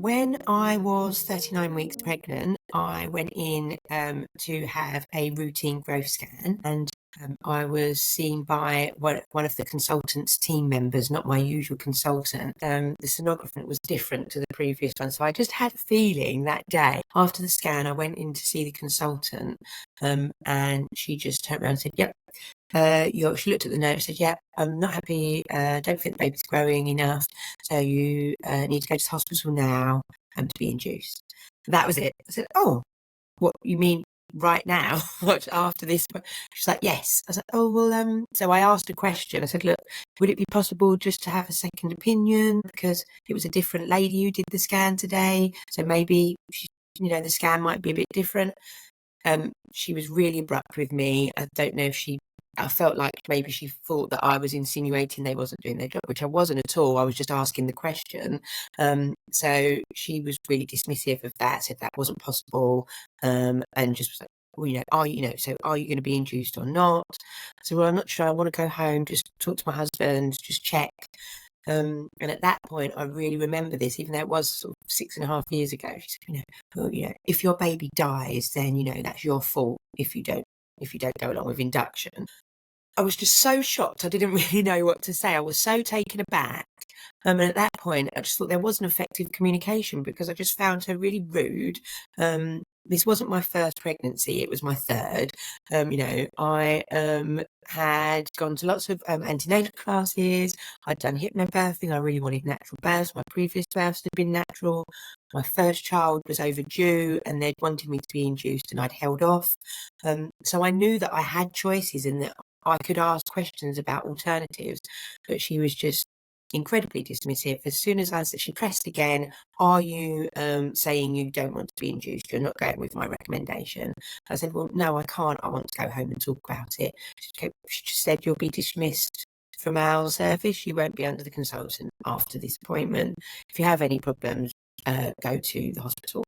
When I was 39 weeks pregnant, I went in to have a routine growth scan, and I was seen by one of the consultant's team members, not my usual consultant. The sonographer was different to the previous one, so I just had a feeling that day after the scan. I went in to see the consultant, and she just turned around and said, "Yep." She looked at the note, said, "Yeah, I'm not happy. Don't think the baby's growing enough, so you need to go to the hospital now to be induced." That was it. I said, "Oh, what you mean right now?" What, after this? She's like, "Yes." I was like, "Oh well." So I asked a question. I said, "Look, would it be possible just to have a second opinion, because it was a different lady who did the scan today, so maybe the scan might be a bit different." She was really abrupt with me. I don't know if I felt like maybe she thought that I was insinuating they wasn't doing their job, which I wasn't at all. I was just asking the question. So she was really dismissive of that, said that wasn't possible, and just was like, "Well, are you going to be induced or not?" I said, "Well, I'm not sure. I want to go home, just talk to my husband, just check." And at that point, I really remember this, even though it was sort of 6.5 years ago. She said, "Well, if your baby dies, then that's your fault if you don't go along with induction." I was just so shocked. I didn't really know what to say. I was so taken aback. And at that point, I just thought there wasn't effective communication, because I just found her really rude. This wasn't my first pregnancy. It was my third. I had gone to lots of antenatal classes. I'd done hypnobirthing. I really wanted natural births. My previous births had been natural. My first child was overdue, and they'd wanted me to be induced, and I'd held off. So I knew that I had choices and that I could ask questions about alternatives, but she was just incredibly dismissive. As soon as she pressed again, "Are you saying you don't want to be induced? You're not going with my recommendation?" I said, "Well, no, I can't. I want to go home and talk about it." She just said, "You'll be dismissed from our service. You won't be under the consultant after this appointment. If you have any problems, go to the hospital,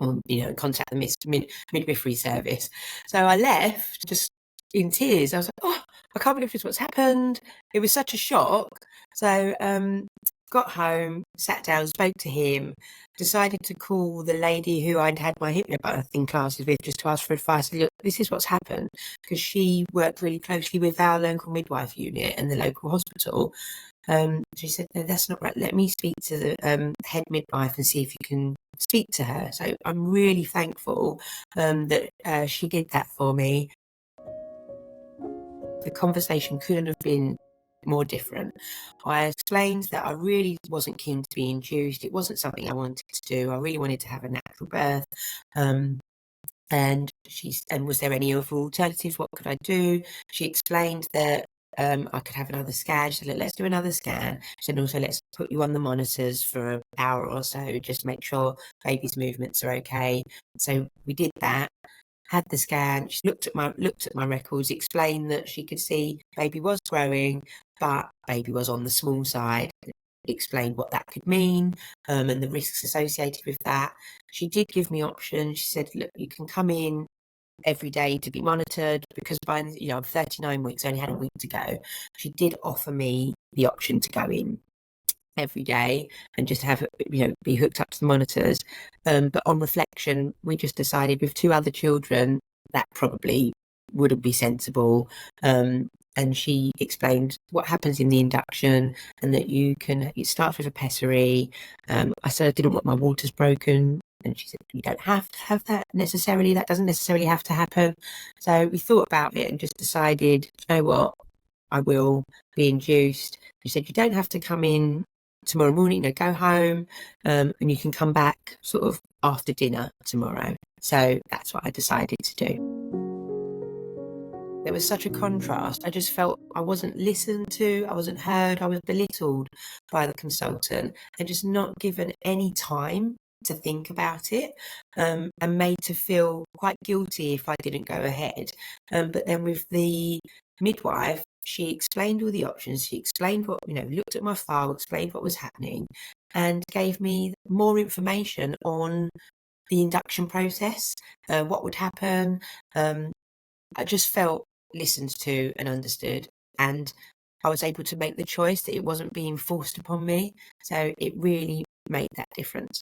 or contact the midwifery service." So I left just in tears. I was like, "Oh, I can't believe this what's happened." It was such a shock. So got home, sat down, spoke to him, decided to call the lady who I'd had my hypnobirthing classes with, just to ask for advice. Look, this is what's happened, because she worked really closely with our local midwife unit and the local hospital. She said, "No, that's not right. Let me speak to the head midwife and see if you can speak to her." So I'm really thankful that she did that for me. The conversation couldn't have been more different. I explained that I really wasn't keen to be induced. It wasn't something I wanted to do. I really wanted to have a natural birth. And was there any other alternatives? What could I do? She explained that I could have another scan. She said, "Let's do another scan." She said, "Also, let's put you on the monitors for an hour or so, just make sure baby's movements are okay." So we did that. Had the scan. She looked at my records, explained that she could see baby was growing, but baby was on the small side. Explained what that could mean, and the risks associated with that. She did give me options. She said, "Look, you can come in every day to be monitored," because by I'm 39 weeks, I only had a week to go. She did offer me the option to go in every day and just have be hooked up to the monitors, but on reflection, we just decided with 2 other children that probably wouldn't be sensible. And she explained what happens in the induction, and that it starts with a pessary. I said I didn't want my waters broken, and she said, "You don't have to have that necessarily. That doesn't necessarily have to happen." So we thought about it and just decided, "You know what? I will be induced." She said, "You don't have to come in tomorrow morning, go home, and you can come back sort of after dinner tomorrow." So that's what I decided to do. There was such a contrast. I just felt I wasn't listened to, I wasn't heard, I was belittled by the consultant, and just not given any time to think about it, and made to feel quite guilty if I didn't go ahead. But then with the midwife, she explained all the options. She explained what, looked at my file, explained what was happening, and gave me more information on the induction process, what would happen. I just felt listened to and understood, and I was able to make the choice that it wasn't being forced upon me. So it really make that difference.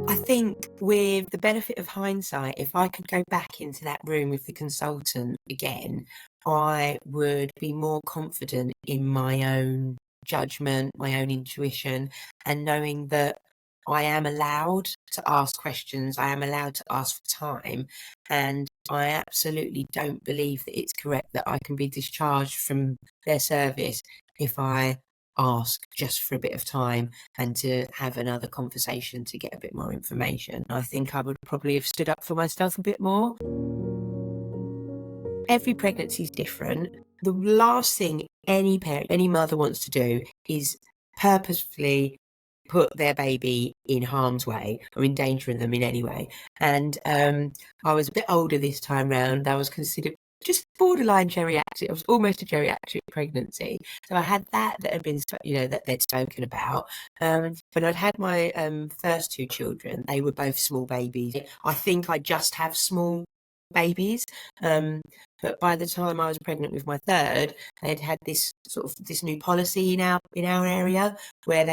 I think with the benefit of hindsight, if I could go back into that room with the consultant again, I would be more confident in my own judgment, my own intuition, and knowing that I am allowed to ask questions, I am allowed to ask for time, and I absolutely don't believe that it's correct that I can be discharged from their service if I ask just for a bit of time and to have another conversation to get a bit more information. I think I would probably have stood up for myself a bit more. Every pregnancy is different. The last thing any parent, any mother wants to do is purposefully put their baby in harm's way or endangering them in any way. And I was a bit older this time round. I was considered just borderline geriatric. It was almost a geriatric pregnancy. So I had that had been, that they'd spoken about. When I'd had my first two children, they were both small babies. I think I just have small babies. But by the time I was pregnant with my third, they'd had this new policy in our area where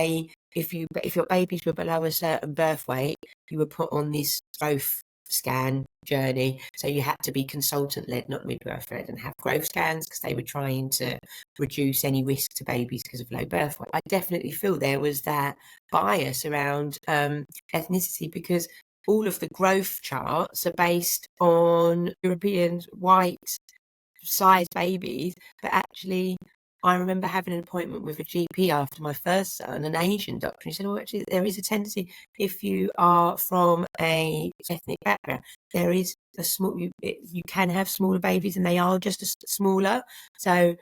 if your babies were below a certain birth weight, you were put on this growth scan journey. So you had to be consultant led, not midwife led, and have growth scans because they were trying to reduce any risk to babies because of low birth weight. I definitely feel there was that bias around ethnicity because all of the growth charts are based on European white sized babies, but actually I remember having an appointment with a GP after my first son, an Asian doctor. He said, "Oh, actually, there is a tendency if you are from a ethnic background, there is a small. You can have smaller babies, and they are just smaller. So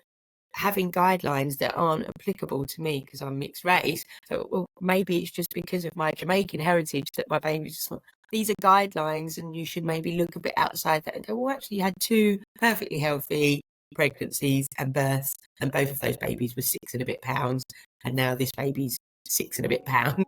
having guidelines that aren't applicable to me because I'm mixed race. So well, maybe it's just because of my Jamaican heritage that my babies are small. These are guidelines, and you should maybe look a bit outside that and go, well, actually, you had two perfectly healthy pregnancies and births, and both of those babies were 6 and a bit pounds, and now this baby's 6 and a bit pounds."